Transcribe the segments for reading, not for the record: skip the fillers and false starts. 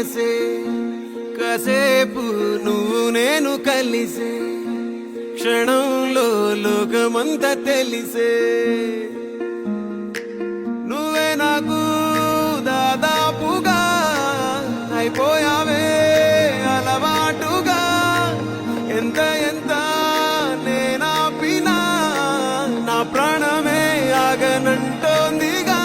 మనసే కాసేపు నువ్వు నేను కలిసే క్షణంలో లోకమంతా తెలిసే నువ్వే నాకు దాదాపుగా అయిపోయావే అలవాటుగా ఎంత ఎంత నేనాపినా నా ప్రాణమే ఆగనంటోందిగా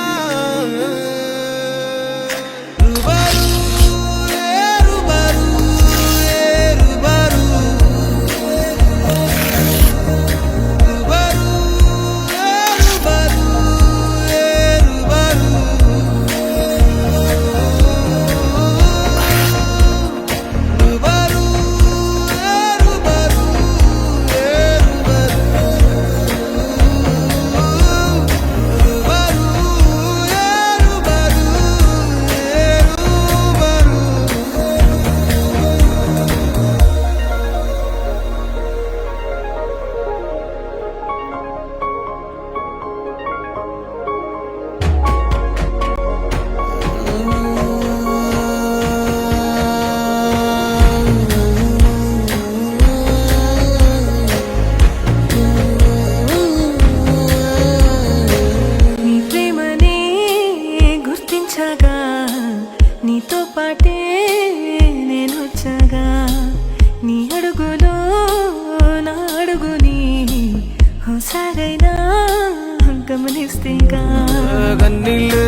నీతో పాటే నేను వచ్చగా నీ అడుగులో నా అడుగుని ఓసారైనా గమనిస్తేగా కన్నీళ్ళే